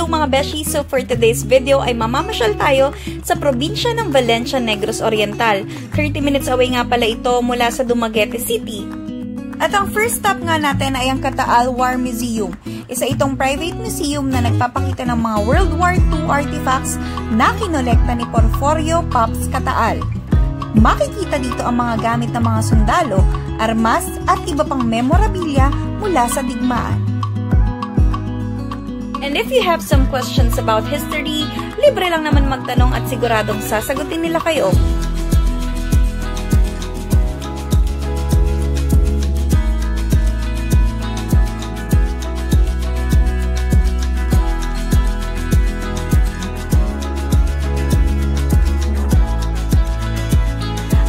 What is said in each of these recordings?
Hello mga beshi! So for today's video ay mamamasyal tayo sa probinsya ng Valencia, Negros Oriental. 30 minutes away nga pala ito mula sa Dumaguete City. At ang first stop nga natin ay ang Cataal War Museum. Isa itong private museum na nagpapakita ng mga World War II artifacts na kinolekta ni Porforio Pops Cataal. Makikita dito ang mga gamit ng mga sundalo, armas at iba pang memorabilia mula sa digmaan. And if you have some questions about history, libre lang naman magtanong at siguradong sasagutin nila kayo.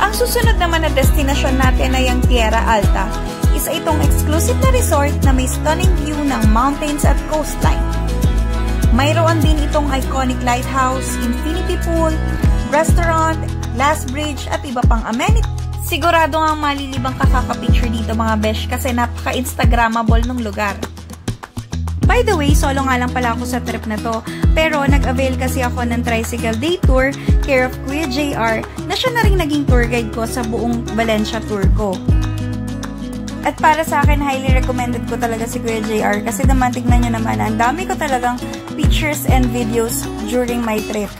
Ang susunod naman na destinasyon natin ay ang Tierra Alta. Isa itong exclusive na resort na may stunning view ng mountains at coastline. Mayroon din itong iconic lighthouse, infinity pool, restaurant, glass bridge at iba pang amenities. Sigurado nga malilibang kakaka-picture dito mga besh kasi napaka-instagrammable ng lugar. By the way, solo nga lang pala ako sa trip na to, pero nag-avail kasi ako ng tricycle day tour care of Kuya JR na siya na rin naging tour guide ko sa buong Valencia tour ko. At para sa akin, highly recommended ko talaga si Kuya JR kasi naman tignan nyo naman, ang dami ko talagang pictures and videos during my trip.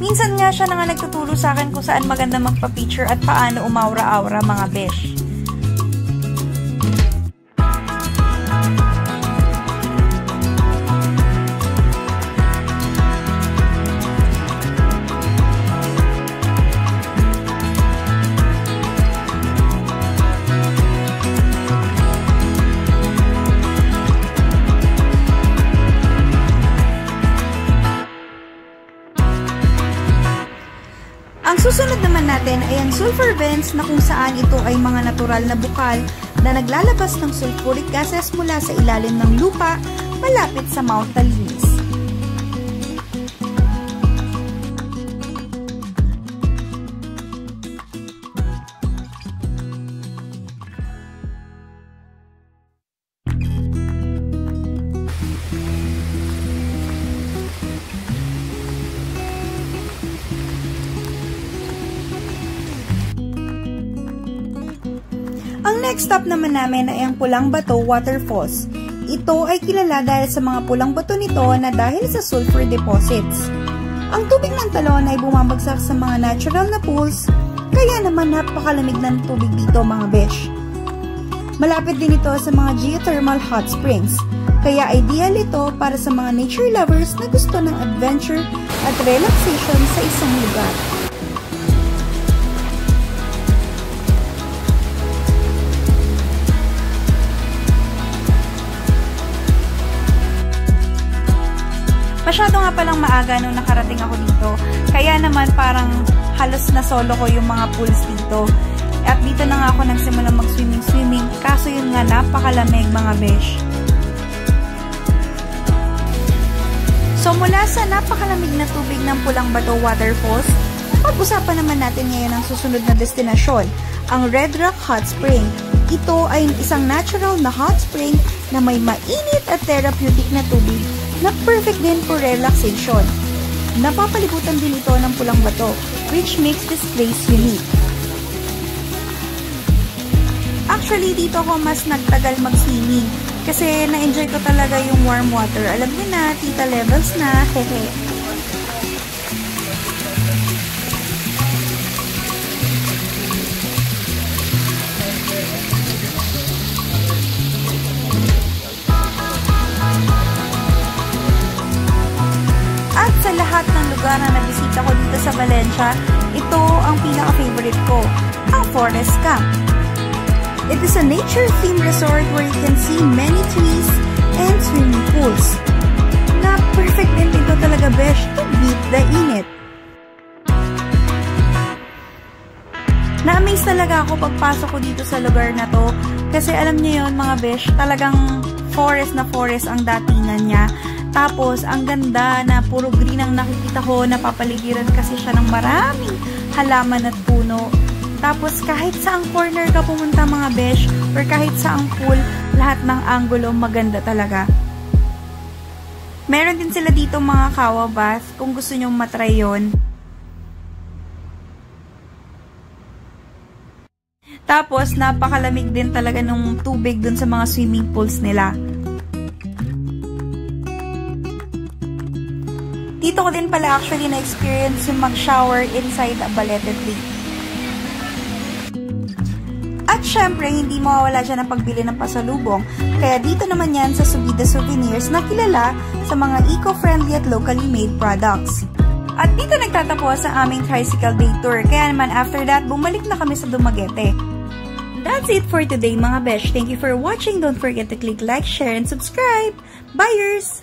Minsan nga siya na nga nagtuturo sa akin kung saan maganda magpa-picture at paano umaura-aura mga besh. Ang susunod naman natin ay ang sulfur vents na kung saan ito ay mga natural na bukal na naglalabas ng sulfuric gases mula sa ilalim ng lupa malapit sa Mount Talinis. Ang next stop naman namin ay ang Pulang Bato Waterfalls. Ito ay kilala dahil sa mga pulang bato nito na dahil sa sulfur deposits. Ang tubig ng talon ay bumabagsak sa mga natural na pools, kaya naman napakalamig ng tubig dito mga besh. Malapit din ito sa mga geothermal hot springs, kaya ideal ito para sa mga nature lovers na gusto ng adventure at relaxation sa isang lugar. Masyado nga palang maaga nung nakarating ako dito, kaya naman parang halos na solo ko yung mga pools dito. At dito na nga ako nagsimulang mag-swimming, kaso yun nga napakalamig mga besh. So mula sa napakalamig na tubig ng Pulang Bato Waterfalls, pag-usapan naman natin ngayon ang susunod na destinasyon, ang Red Rock Hot Spring. Ito ay isang natural na hot spring na may mainit at therapeutic na tubig na perfect din for relaxation. Napapalibutan din ito ng pulang bato, which makes this place unique. Actually, dito ako mas nagtagal mag-swimming kasi na-enjoy ko talaga yung warm water. Alam niyo na, tita levels na, hehe. Sa lahat ng lugar na nabisita ko dito sa Valencia, ito ang pinaka-favorite ko, ang Forest Camp. It is a nature-themed resort where you can see many trees and swimming pools. Na perfect din dito talaga besh to beat the init. Na-amaze talaga ako pagpasok ko dito sa lugar na to kasi alam niyo yun mga besh, talagang forest na forest ang datingan niya. Tapos, ang ganda na puro green ang nakikita ko, napapaligiran kasi siya ng maraming halaman at puno. Tapos, kahit saang corner ka pumunta mga besh, or kahit saang pool, lahat ng angulo maganda talaga. Meron din sila dito mga kawa bath kung gusto nyo matry yun. Tapos, napakalamig din talaga ng tubig dun sa mga swimming pools nila. Dito ko din pala actually na-experience yung mag-shower inside a Balete Tree. At syempre, hindi mawawala dyan ang pagbili ng pasalubong. Kaya dito naman yan sa Subida Souvenirs na kilala sa mga eco-friendly at locally made products. At dito nagtatapos ang aming tricycle day tour. Kaya naman after that, bumalik na kami sa Dumaguete. That's it for today mga besh. Thank you for watching. Don't forget to click like, share, and subscribe. Buyers!